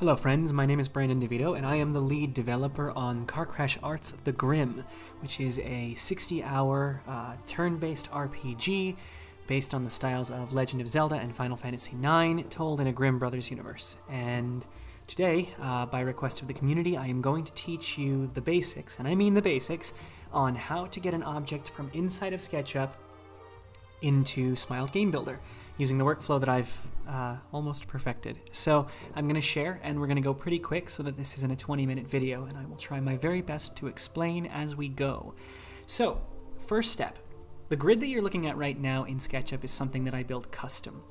Hello friends, my name is Brandon DeVito and I am the lead developer on Car Crash Art's The Grimm, which is a 60-hour turn-based RPG based on the styles of Legend of Zelda and Final Fantasy IX, told in a Grimm Brothers universe. And today, by request of the community, I am going to teach you the basics, and I mean the basics, on how to get an object from inside of SketchUp into Smile Game Builder, using the workflow that I've almost perfected. So I'm going to share, and we're going to go pretty quick so that this isn't a 20-minute video, and I will try my very best to explain as we go. So, first step. The grid that you're looking at right now in SketchUp is something that I built custom.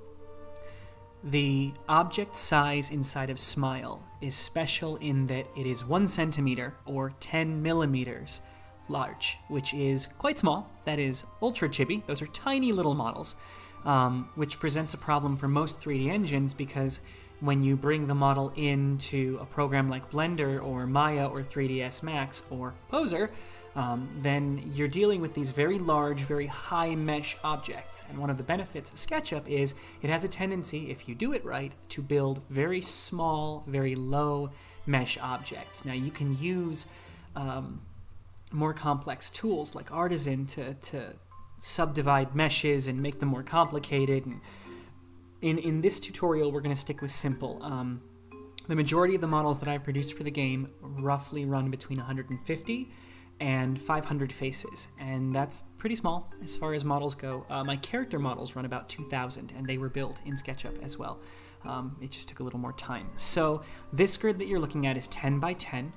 The object size inside of Smile is special in that it is 1 centimeter or 10 millimeters large, which is quite small. That is ultra chibi. Those are tiny little models, which presents a problem for most 3D engines because when you bring the model into a program like Blender or Maya or 3ds Max or Poser, then you're dealing with these very large, very high mesh objects. And one of the benefits of SketchUp is it has a tendency, if you do it right, to build very small, very low mesh objects. Now you can use more complex tools like Artisan to subdivide meshes and make them more complicated. And in this tutorial, we're going to stick with simple. The majority of the models that I've produced for the game roughly run between 150 and 500 faces, and that's pretty small as far as models go. My character models run about 2,000, and they were built in SketchUp as well. It just took a little more time. So this grid that you're looking at is 10 by 10.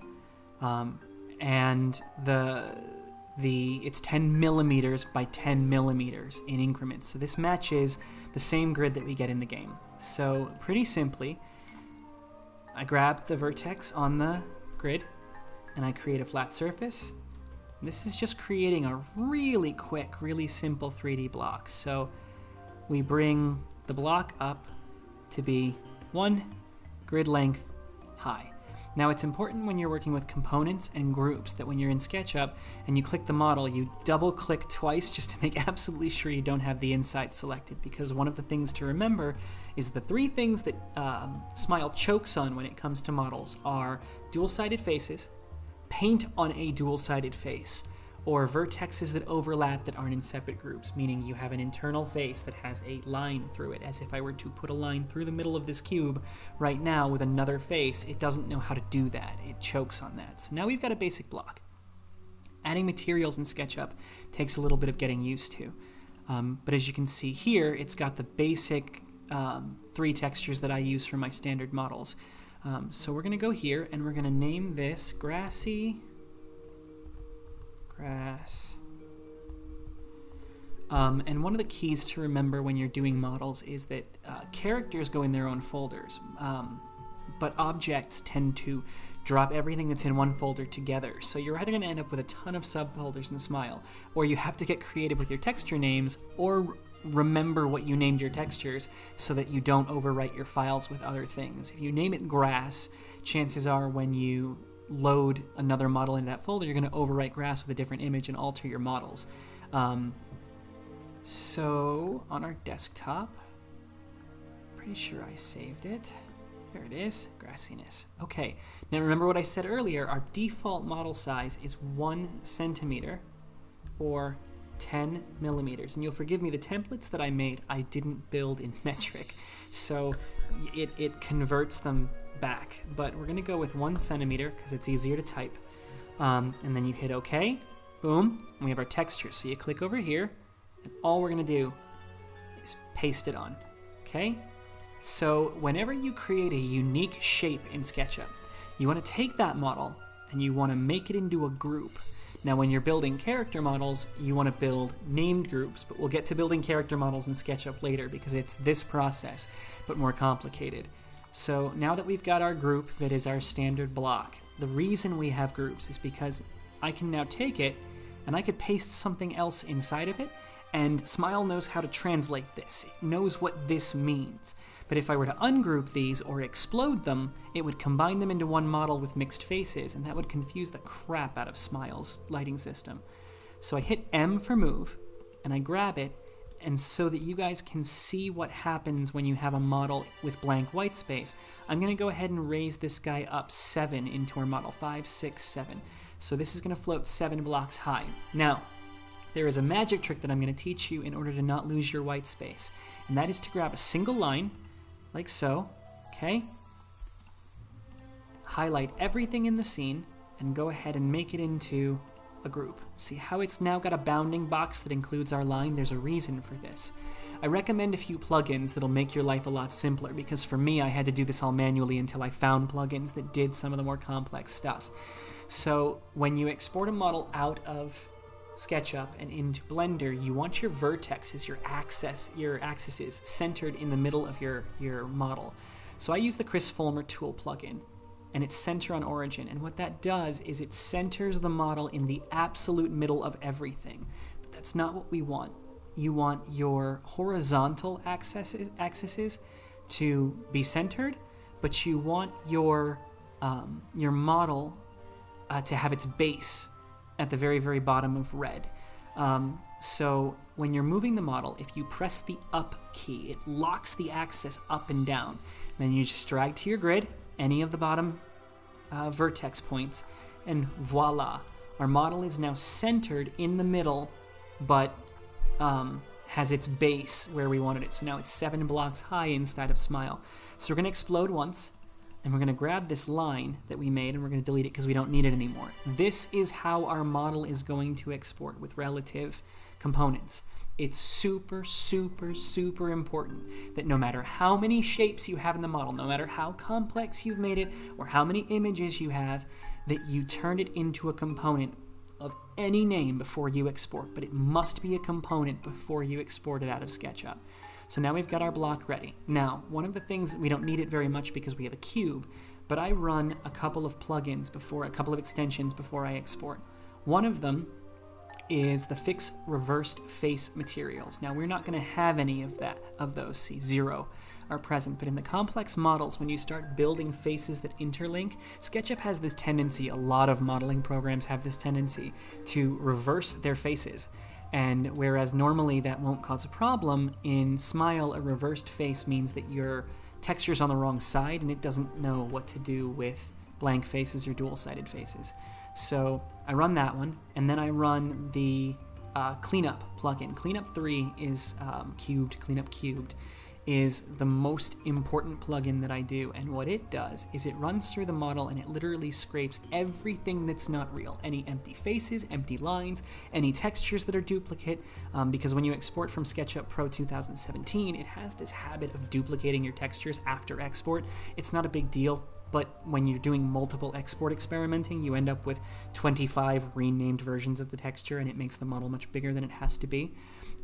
And it's 10 millimeters by 10 millimeters in increments. So this matches the same grid that we get in the game. So pretty simply, I grab the vertex on the grid and I create a flat surface. And this is just creating a really quick, really simple 3D block. So we bring the block up to be 1 grid length high. Now it's important when you're working with components and groups that when you're in SketchUp and you click the model, you double click twice just to make absolutely sure you don't have the inside selected, because one of the things to remember is the 3 things that Smile chokes on when it comes to models are dual-sided faces, paint on a dual-sided face, or vertexes that overlap that aren't in separate groups, meaning you have an internal face that has a line through it, as if I were to put a line through the middle of this cube right now with another face. It doesn't know how to do that. It chokes on that. So now we've got a basic block. Adding materials in SketchUp takes a little bit of getting used to. But as you can see here, it's got the basic 3 textures that I use for my standard models. So we're going to go here and we're going to name this Grassy Grass. And one of the keys to remember when you're doing models is that characters go in their own folders, but objects tend to drop everything that's in one folder together. So you're either going to end up with a ton of subfolders in Smile, or you have to get creative with your texture names, or remember what you named your textures so that you don't overwrite your files with other things. If you name it grass, chances are when you load another model into that folder, you're going to overwrite grass with a different image and alter your models. So on our desktop, pretty sure I saved it. There it is, grassiness. Okay, now remember what I said earlier, our default model size is 1 centimeter or 10 millimeters. And you'll forgive me, the templates that I made, I didn't build in metric, so it converts them back, but we're going to go with 1 centimeter because it's easier to type. And then you hit OK, boom, and we have our texture. So you click over here, and all we're going to do is paste it on. Okay? So whenever you create a unique shape in SketchUp, you want to take that model and you want to make it into a group. Now when you're building character models, you want to build named groups, but we'll get to building character models in SketchUp later because it's this process, but more complicated. So now that we've got our group that is our standard block, the reason we have groups is because I can now take it and I could paste something else inside of it, and Smile knows how to translate this. It knows what this means. But if I were to ungroup these or explode them, it would combine them into one model with mixed faces, and that would confuse the crap out of Smile's lighting system. So I hit M for move, and I grab it, and so that you guys can see what happens when you have a model with blank white space, I'm going to go ahead and raise this guy up 7 into our model, 5, 6, 7. So this is going to float 7 blocks high. Now, there is a magic trick that I'm going to teach you in order to not lose your white space, and that is to grab a single line, like so, okay? Highlight everything in the scene, and go ahead and make it into a group. See how it's now got a bounding box that includes our line? There's a reason for this. I recommend a few plugins that'll make your life a lot simpler, because for me, I had to do this all manually until I found plugins that did some of the more complex stuff. So when you export a model out of SketchUp and into Blender, you want your vertexes, your axes centered in the middle of your model. So I use the Chris Fulmer tool plugin, and it's center on origin, and what that does is it centers the model in the absolute middle of everything. But that's not what we want. You want your horizontal axes to be centered, but you want your model to have its base at the very, very bottom of red. So when you're moving the model, if you press the up key, it locks the axis up and down. Then you just drag to your grid any of the bottom vertex points, and voila, our model is now centered in the middle, but has its base where we wanted it. So now it's 7 blocks high inside of Smile. So we're going to explode once, and we're going to grab this line that we made, and we're going to delete it because we don't need it anymore. This is how our model is going to export with relative components. It's super, super, super important that no matter how many shapes you have in the model, no matter how complex you've made it, or how many images you have, that you turn it into a component of any name before you export, but it must be a component before you export it out of SketchUp. So now we've got our block ready. Now, one of the things, we don't need it very much because we have a cube, but I run a couple of plugins a couple of extensions before I export. One of them is the Fix Reversed Face materials. Now, we're not going to have any of those. See, 0 are present, but in the complex models, when you start building faces that interlink, SketchUp has this tendency, a lot of modeling programs have this tendency to reverse their faces. And whereas normally that won't cause a problem, in Smile, a reversed face means that your texture's on the wrong side and it doesn't know what to do with blank faces or dual-sided faces. So I run that one, and then I run the Cleanup plugin. Cleanup 3 is Cleanup Cubed is the most important plugin that I do, and what it does is it runs through the model and it literally scrapes everything that's not real. Any empty faces, empty lines, any textures that are duplicate, because when you export from SketchUp Pro 2017, it has this habit of duplicating your textures after export. It's not a big deal, but when you're doing multiple export experimenting, you end up with 25 renamed versions of the texture, and it makes the model much bigger than it has to be.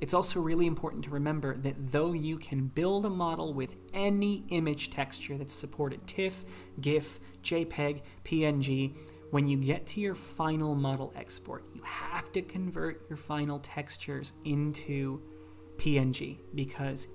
It's also really important to remember that though you can build a model with any image texture that's supported, TIFF, GIF, JPEG, PNG, when you get to your final model export, you have to convert your final textures into PNG, because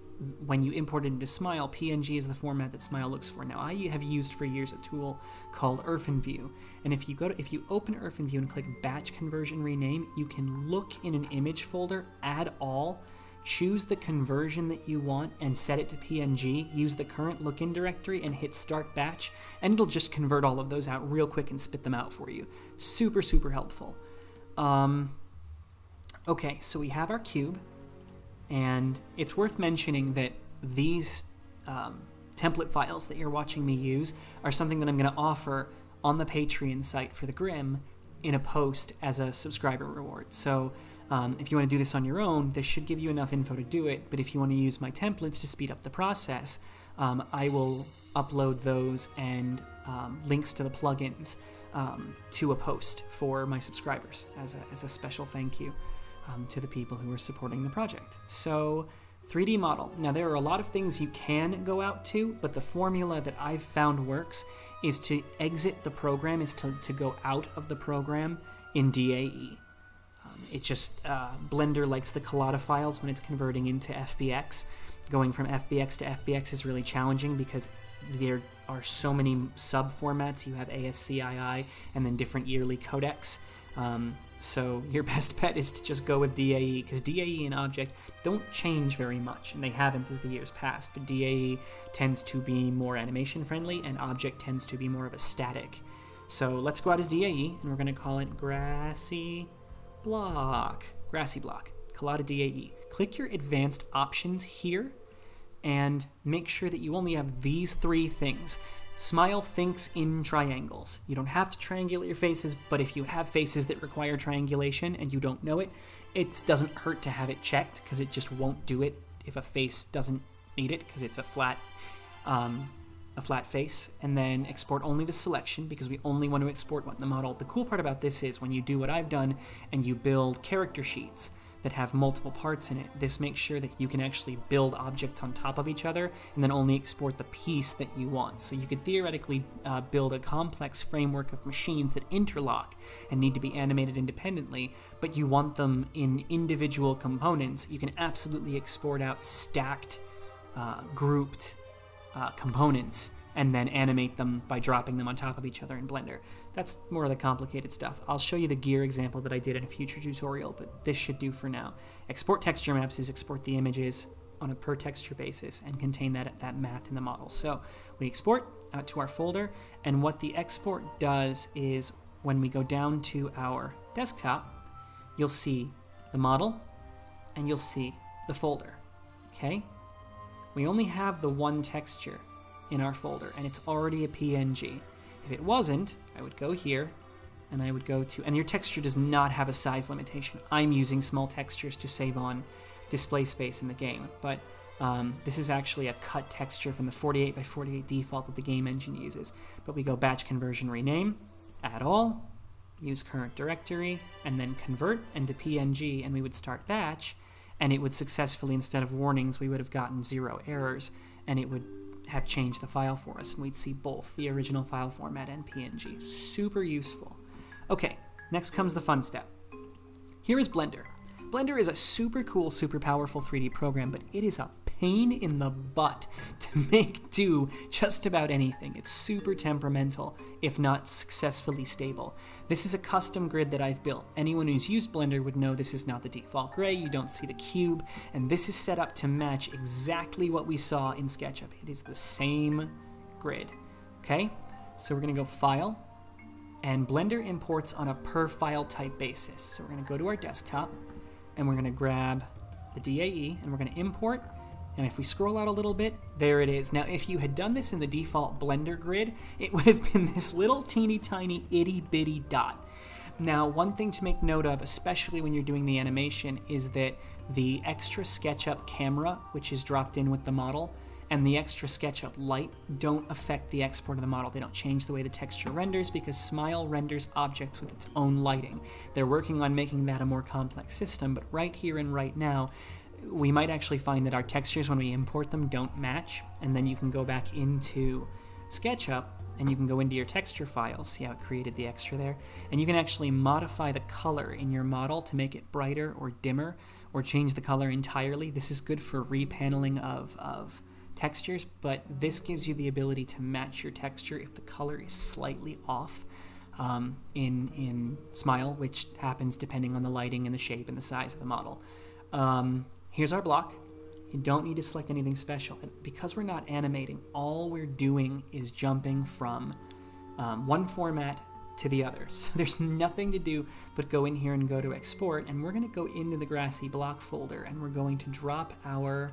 when you import it into Smile, PNG is the format that Smile looks for. Now, I have used for years a tool called IrfanView, and if you open IrfanView and click Batch Conversion Rename, you can look in an image folder, add all, choose the conversion that you want, and set it to PNG. Use the current look-in directory and hit Start Batch, and it'll just convert all of those out real quick and spit them out for you. Super, super helpful. Okay, so we have our cube. And it's worth mentioning that these template files that you're watching me use are something that I'm going to offer on the Patreon site for the Grim in a post as a subscriber reward. So if you want to do this on your own, this should give you enough info to do it. But if you want to use my templates to speed up the process, I will upload those and links to the plugins to a post for my subscribers as a special thank you. To the people who are supporting the project. So 3D model. Now, there are a lot of things you can go out to, but the formula that I've found works is to exit the program, is to go out of the program in DAE. It just, Blender likes the collada files when it's converting into FBX. Going from FBX to FBX is really challenging because there are so many sub-formats. You have ASCII and then different yearly codecs. So your best bet is to just go with DAE, because DAE and Object don't change very much, and they haven't as the years pass, but DAE tends to be more animation friendly, and Object tends to be more of a static. So let's go out as DAE, and we're going to call it Grassy Block. Grassy Block. Call out a DAE. Click your advanced options here, and make sure that you only have these 3 things. Smile thinks in triangles. You don't have to triangulate your faces, but if you have faces that require triangulation and you don't know it, it doesn't hurt to have it checked, because it just won't do it if a face doesn't need it, because it's a flat face. And then export only the selection, because we only want to export what in the model. The cool part about this is when you do what I've done and you build character sheets that have multiple parts in it, this makes sure that you can actually build objects on top of each other and then only export the piece that you want. So you could theoretically build a complex framework of machines that interlock and need to be animated independently, but you want them in individual components. You can absolutely export out stacked, grouped components and then animate them by dropping them on top of each other in Blender. That's more of the complicated stuff. I'll show you the gear example that I did in a future tutorial, but this should do for now. Export texture maps is export the images on a per texture basis and contain that math in the model. So we export out to our folder, and what the export does is when we go down to our desktop, you'll see the model and you'll see the folder, okay? We only have the one texture in our folder, and it's already a PNG. If it wasn't, I would go here, and I would go to, and your texture does not have a size limitation. I'm using small textures to save on display space in the game, but this is actually a cut texture from the 48 by 48 default that the game engine uses. But we go batch conversion rename, add all, use current directory, and then convert into PNG, and we would start batch, and it would successfully, instead of warnings, we would have gotten 0 errors, and it would have changed the file for us, and we'd see both the original file format and PNG. Super useful. Okay, next comes the fun step. Here is Blender. Blender is a super cool, super powerful 3D program, but it is a pain in the butt to make do just about anything. It's super temperamental, if not successfully stable. This is a custom grid that I've built. Anyone who's used Blender would know this is not the default gray, you don't see the cube, and this is set up to match exactly what we saw in SketchUp. It is the same grid, okay? So we're gonna go File, and Blender imports on a per file type basis. So we're gonna go to our desktop, and we're gonna grab the DAE, and we're gonna import. And if we scroll out a little bit, there it is. Now, if you had done this in the default Blender grid, it would have been this little teeny tiny itty bitty dot. Now, one thing to make note of, especially when you're doing the animation, is that the extra SketchUp camera, which is dropped in with the model, and the extra SketchUp light don't affect the export of the model. They don't change the way the texture renders, because Smile renders objects with its own lighting. They're working on making that a more complex system, but right here and right now, we might actually find that our textures, when we import them, don't match, and then you can go back into SketchUp and you can go into your texture files, see how it created the extra there, and you can actually modify the color in your model to make it brighter or dimmer, or change the color entirely. This is good for repaneling of textures, but this gives you the ability to match your texture if the color is slightly off in Smile, which happens depending on the lighting and the shape and the size of the model. Here's our block. You don't need to select anything special. And because we're not animating, all we're doing is jumping from one format to the other. So there's nothing to do but go in here and go to export, and we're going to go into the grassy block folder, and we're going to drop our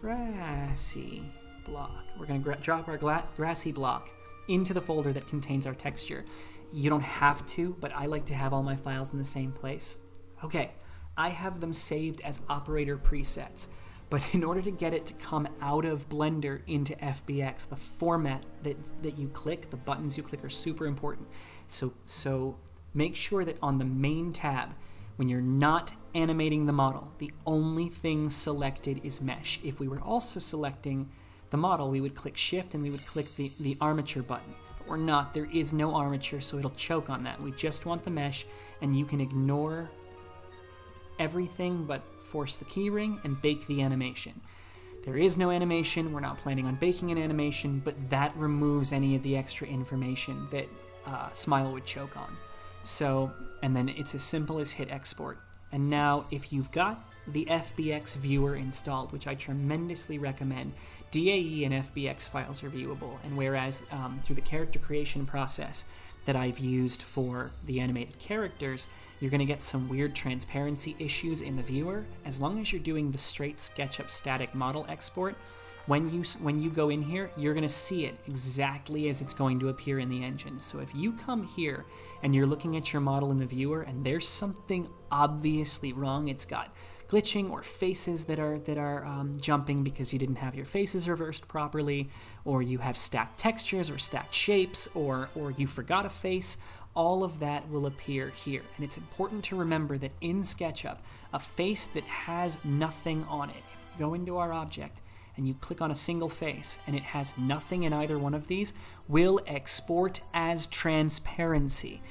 grassy block. We're going to drop our grassy block into the folder that contains our texture. You don't have to, but I like to have all my files in the same place. Okay. I have them saved as operator presets, but in order to get it to come out of Blender into FBX, the format that you click, the buttons you click, are super important. So make sure that on the main tab, when you're not animating the model, the only thing selected is mesh. If we were also selecting the model, we would click shift and we would click the armature button. But we're not, there is no armature, so it'll choke on that. We just want the mesh, and you can ignore everything but force the keyring and bake the animation. There is no animation, we're not planning on baking an animation, but that removes any of the extra information that Smile would choke on. So, and then it's as simple as hit export. And now if you've got the FBX viewer installed, which I tremendously recommend, DAE and FBX files are viewable, and whereas through the character creation process that I've used for the animated characters, you're going to get some weird transparency issues in the viewer. As long as you're doing the straight SketchUp static model export, when you go in here, you're going to see it exactly as it's going to appear in the engine. So if you come here and you're looking at your model in the viewer and there's something obviously wrong, it's got glitching or faces that are jumping because you didn't have your faces reversed properly, or you have stacked textures or stacked shapes, or you forgot a face, all of that will appear here. And it's important to remember that in SketchUp, a face that has nothing on it, if you go into our object and you click on a single face and it has nothing in either one of these, will export as transparency.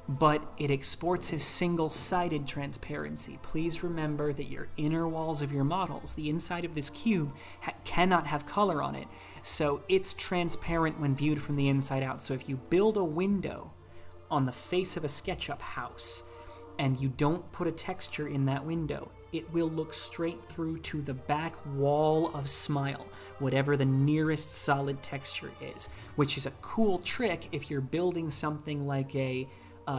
But it exports as single-sided transparency. Please remember that your inner walls of your models, the inside of this cube, cannot have color on it. So it's transparent when viewed from the inside out. So if you build a window on the face of a SketchUp house and you don't put a texture in that window, it will look straight through to the back wall of Smile, whatever the nearest solid texture is, which is a cool trick if you're building something like a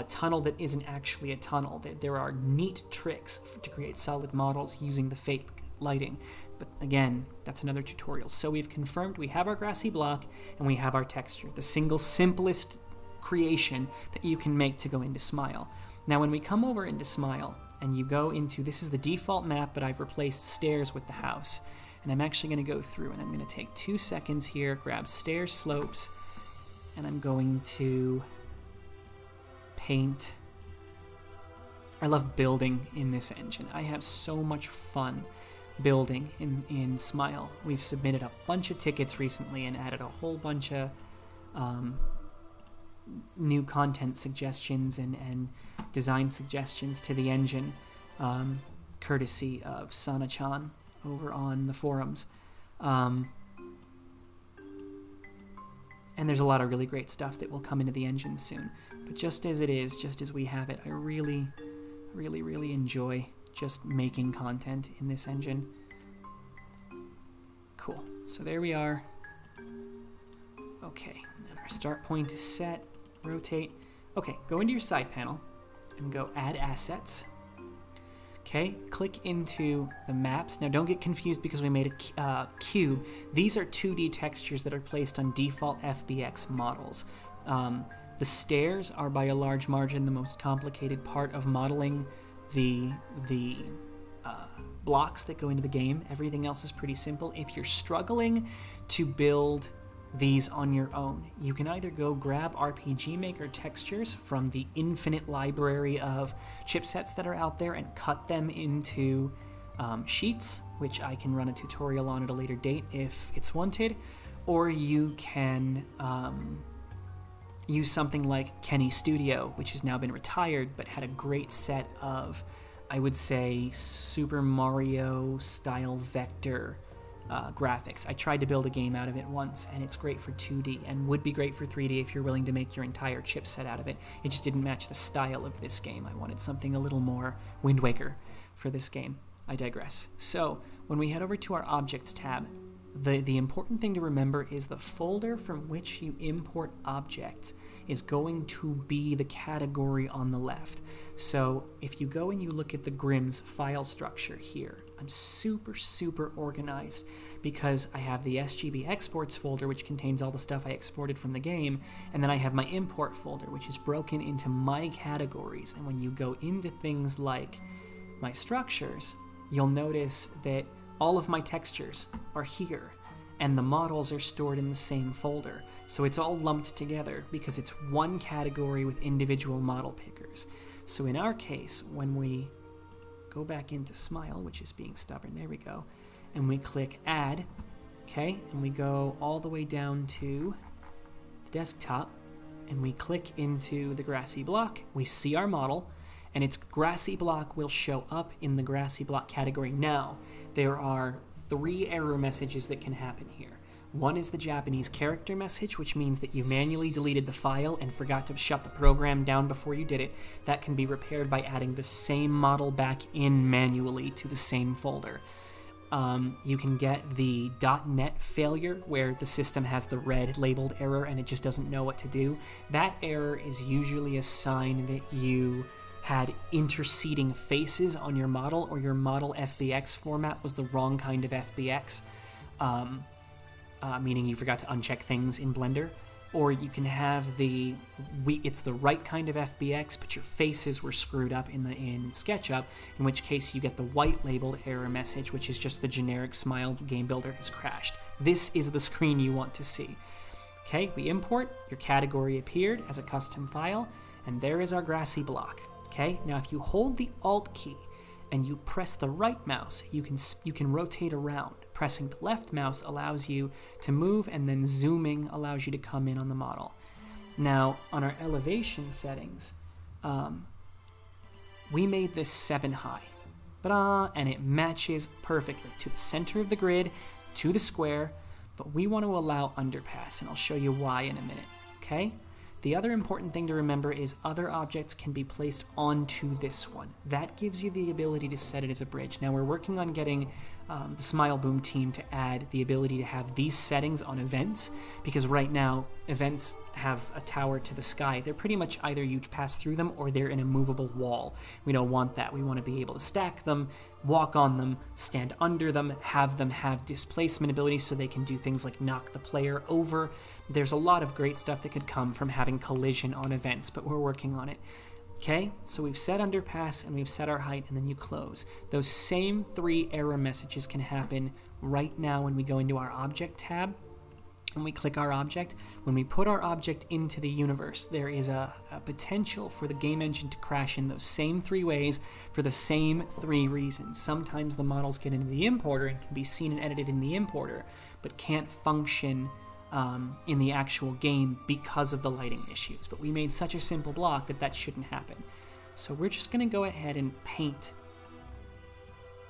tunnel that isn't actually a tunnel. There are neat tricks to create solid models using the fake lighting. But again, that's another tutorial. So we've confirmed we have our grassy block and we have our texture, the single simplest creation that you can make to go into Smile. Now when we come over into Smile and you go into, this is the default map, but I've replaced stairs with the house. And I'm actually going to go through and I'm going to take 2 seconds here, grab stairs slopes, and I'm going to paint. I love building in this engine. I have so much fun building in Smile. We've submitted a bunch of tickets recently and added a whole bunch of new content suggestions and design suggestions to the engine, courtesy of Sana-chan over on the forums. And there's a lot of really great stuff that will come into the engine soon. But just as it is, just as we have it, I really, really, really enjoy just making content in this engine. Cool. So there we are. Okay, and our start point is set. Rotate. Okay, go into your side panel and go Add Assets. Okay, click into the maps. Now don't get confused because we made a cube. These are 2D textures that are placed on default FBX models. The stairs are by a large margin the most complicated part of modeling the blocks that go into the game. Everything else is pretty simple. If you're struggling to build these on your own, you can either go grab RPG Maker textures from the infinite library of chipsets that are out there and cut them into sheets, which I can run a tutorial on at a later date if it's wanted, or you can use something like Kenny Studio, which has now been retired but had a great set of, I would say, Super Mario style vector graphics. I tried to build a game out of it once, and it's great for 2D and would be great for 3D if you're willing to make your entire chipset out of it. It just didn't match the style of this game. I wanted something a little more Wind Waker for this game. I digress. So when we head over to our Objects tab, the important thing to remember is the folder from which you import objects is going to be the category on the left. So if you go and you look at the Grimm's file structure here, I'm super organized because I have the SGB exports folder, which contains all the stuff I exported from the game, and then I have my import folder, which is broken into my categories. And when you go into things like my structures, you'll notice that all of my textures are here, and the models are stored in the same folder. So it's all lumped together because it's one category with individual model pickers. So in our case, when we go back into Smile, which is being stubborn, there we go, and we click Add, okay, and we go all the way down to the desktop, and we click into the grassy block, we see our model, and its grassy block will show up in the grassy block category. Now, there are 3 error messages that can happen here. One is the Japanese character message, which means that you manually deleted the file and forgot to shut the program down before you did it. That can be repaired by adding the same model back in manually to the same folder. You can get the .NET failure, where the system has the red labeled error and it just doesn't know what to do. That error is usually a sign that you had interceding faces on your model, or your model FBX format was the wrong kind of FBX, meaning you forgot to uncheck things in Blender. Or you can have it's the right kind of FBX, but your faces were screwed up in SketchUp, in which case you get the white labeled error message, which is just the generic smile game builder has crashed. This is the screen you want to see. Okay, we import, your category appeared as a custom file, and there is our grassy block. Okay, now if you hold the Alt key and you press the right mouse, you can rotate around. Pressing the left mouse allows you to move, and then zooming allows you to come in on the model. Now, on our elevation settings, we made this 7 high. And it matches perfectly to the center of the grid, to the square, but we want to allow underpass, and I'll show you why in a minute, okay? The other important thing to remember is other objects can be placed onto this one. That gives you the ability to set it as a bridge. Now we're working on getting the Smile Boom team to add the ability to have these settings on events, because right now events have a tower to the sky. They're pretty much either you pass through them or they're in a movable wall. We don't want that. We want to be able to stack them, walk on them, stand under them have displacement abilities so they can do things like knock the player over. There's a lot of great stuff that could come from having collision on events, but we're working on it. Okay, so we've set underpass and we've set our height, and then you close. Those same 3 error messages can happen right now when we go into our object tab. When we click our object, when we put our object into the universe, there is a potential for the game engine to crash in those same 3 ways for the same 3 reasons. Sometimes the models get into the importer and can be seen and edited in the importer, but can't function in the actual game because of the lighting issues. But we made such a simple block that shouldn't happen. So we're just going to go ahead and paint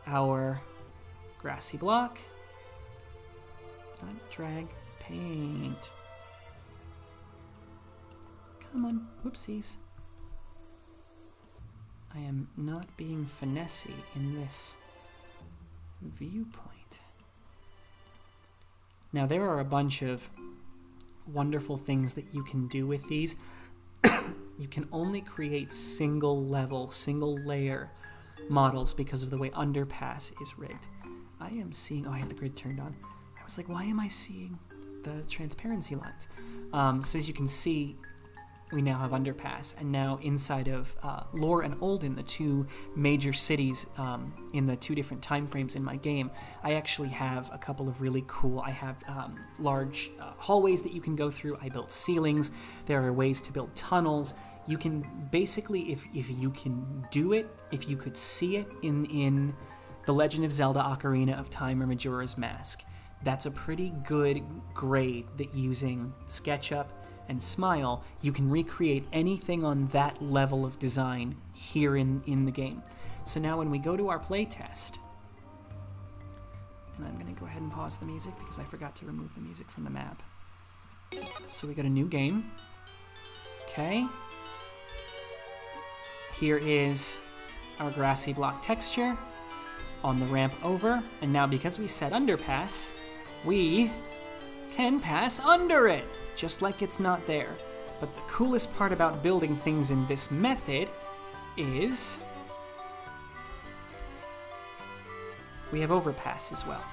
our grassy block. Not drag, paint. Come on, whoopsies. I am not being finessey in this viewpoint. Now there are a bunch of wonderful things that you can do with these. You can only create single level, single layer models because of the way underpass is rigged. I am seeing, I have the grid turned on. I was like, why am I seeing the transparency lines? So as you can see, we now have underpass, and now inside of Lore and Olden, the 2 major cities in the 2 different time frames in my game, I actually have a couple of really cool, I have large hallways that you can go through. I built ceilings. There are ways to build tunnels. You can basically, if you can do it, if you could see it in The Legend of Zelda Ocarina of Time or Majora's Mask, that's a pretty good grade that using SketchUp and Smile, you can recreate anything on that level of design here in the game. So now when we go to our playtest, and I'm going to go ahead and pause the music because I forgot to remove the music from the map. So we got a new game. Okay. Here is our grassy block texture on the ramp over, and now because we set underpass, we can pass under it, just like it's not there. But the coolest part about building things in this method is we have overpass as well.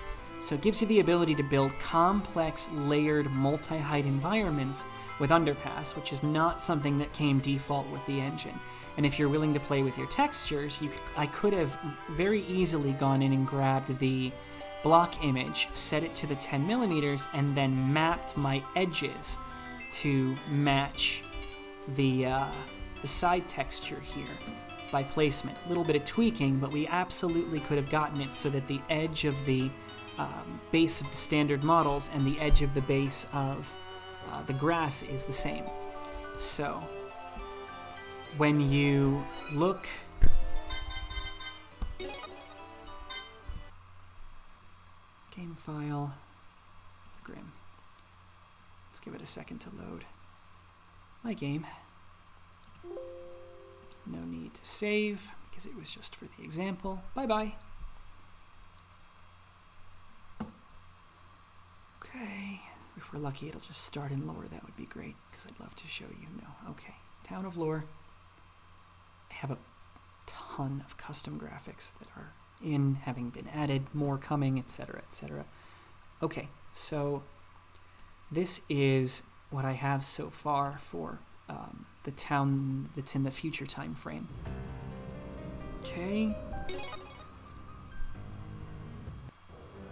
So it gives you the ability to build complex, layered, multi-height environments with underpass, which is not something that came default with the engine. And if you're willing to play with your textures, I could have very easily gone in and grabbed the block image, set it to the 10 millimeters, and then mapped my edges to match the side texture here by placement. A little bit of tweaking, but we absolutely could have gotten it so that the edge of the base of the standard models and the edge of the base of the grass is the same. So when you look game file, Grim. Let's give it a second to load my game. No need to save because it was just for the example. Bye-bye. Okay, if we're lucky it'll just start in lore. That would be great because I'd love to show you. No, okay. Town of Lore. I have a ton of custom graphics that are having been added, more coming, etc., etc. Okay, so this is what I have so far for the town that's in the future time frame. Okay.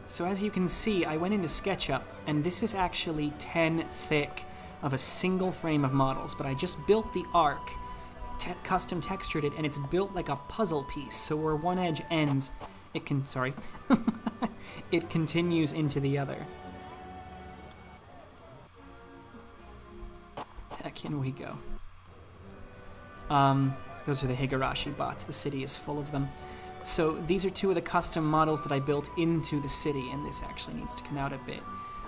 So as you can see, I went into SketchUp, and this is actually 10 thick of a single frame of models, but I just built the arc, custom textured it, and it's built like a puzzle piece. So where one edge ends, it can, sorry, it continues into the other. Heck, in we go. Those are the Higurashi bots. The city is full of them. So these are two of the custom models that I built into the city, and this actually needs to come out a bit.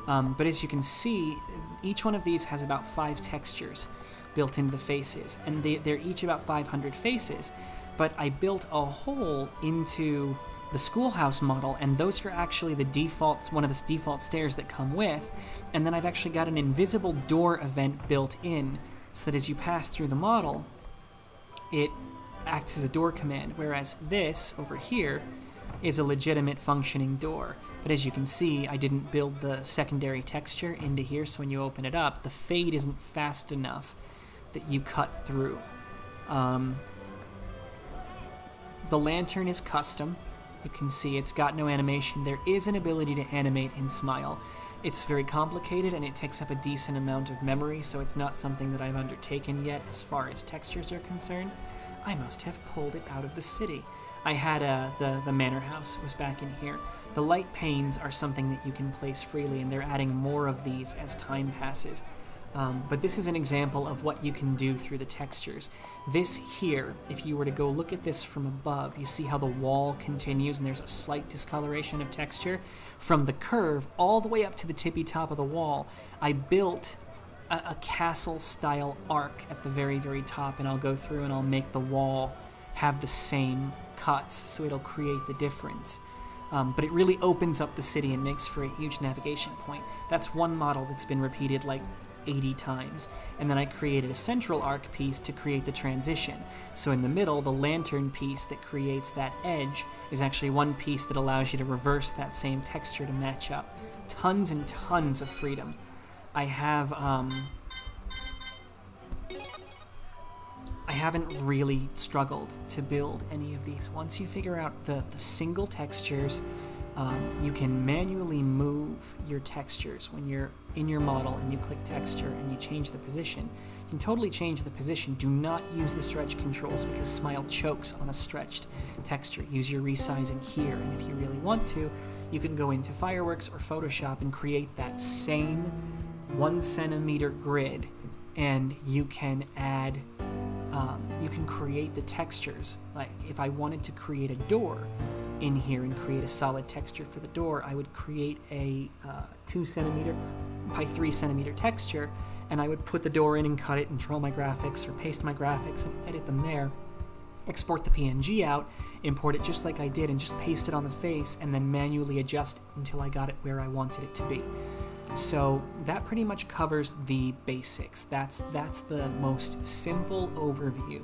But as you can see, each one of these has about 5 textures built into the faces, and they're each about 500 faces. But I built a hole into the schoolhouse model, and those are actually the defaults, one of the default stairs that come with. And then I've actually got an invisible door event built in, so that as you pass through the model, it acts as a door command, whereas this over here is a legitimate functioning door. But as you can see, I didn't build the secondary texture into here, so when you open it up, the fade isn't fast enough that you cut through. The lantern is custom. You can see it's got no animation. There is an ability to animate in Smile. It's very complicated, and it takes up a decent amount of memory, so it's not something that I've undertaken yet as far as textures are concerned. I must have pulled it out of the city. I had the manor house was back in here. The light panes are something that you can place freely, and they're adding more of these as time passes. But this is an example of what you can do through the textures. This here, if you were to go look at this from above, you see how the wall continues and there's a slight discoloration of texture. From the curve all the way up to the tippy top of the wall, I built a castle-style arc at the very, very top, and I'll go through and I'll make the wall have the same cuts, so it'll create the difference. But it really opens up the city and makes for a huge navigation point. That's one model that's been repeated like 80 times. And then I created a central arc piece to create the transition. So in the middle, the lantern piece that creates that edge is actually one piece that allows you to reverse that same texture to match up. Tons and tons of freedom. I haven't really struggled to build any of these. Once you figure out the single textures, you can manually move your textures when you're in your model and you click texture and you change the position. You can totally change the position. Do not use the stretch controls because Smile chokes on a stretched texture. Use your resizing here, and if you really want to, you can go into Fireworks or Photoshop and create that same 1 centimeter grid, and you can add you can create the textures. Like if I wanted to create a door in here and create a solid texture for the door, I would create a 2 centimeter by 3 centimeter texture, and I would put the door in and cut it and draw my graphics or paste my graphics and edit them there, export the PNG out, import it just like I did, and just paste it on the face, and then manually adjust until I got it where I wanted it to be. So that pretty much covers the basics. That's the most simple overview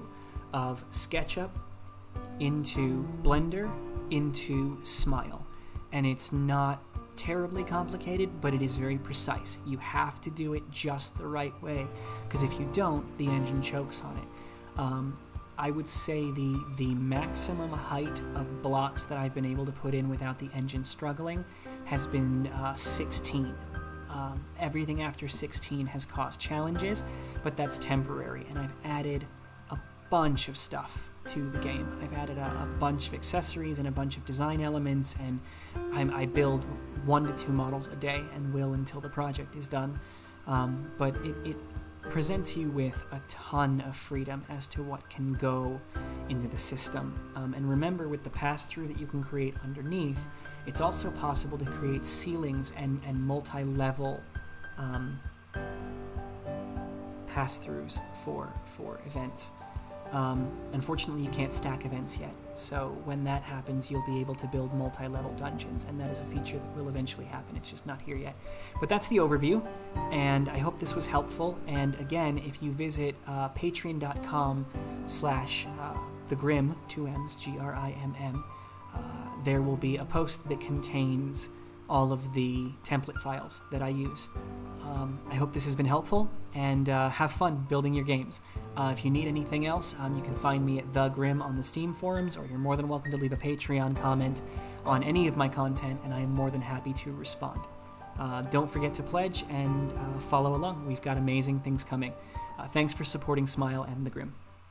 of SketchUp into Blender into Smile. And it's not terribly complicated, but it is very precise. You have to do it just the right way, because if you don't, the engine chokes on it. I would say the maximum height of blocks that I've been able to put in without the engine struggling has been 16. Everything after 16 has caused challenges, but that's temporary, and I've added a bunch of stuff to the game. I've added a bunch of accessories and a bunch of design elements, and I build 1 to 2 models a day and will until the project is done. But it presents you with a ton of freedom as to what can go into the system. And remember, with the pass-through that you can create underneath, it's also possible to create ceilings and multi-level pass-throughs for events. Unfortunately, you can't stack events yet, so when that happens, you'll be able to build multi-level dungeons, and that is a feature that will eventually happen. It's just not here yet. But that's the overview, and I hope this was helpful. And again, if you visit patreon.com/thegrim, 2 M's, GRIMM, there will be a post that contains all of the template files that I use. I hope this has been helpful, and have fun building your games. If you need anything else, you can find me at The Grim on the Steam forums, or you're more than welcome to leave a Patreon comment on any of my content, and I am more than happy to respond. Don't forget to pledge and follow along. We've got amazing things coming. Thanks for supporting Smile and The Grim.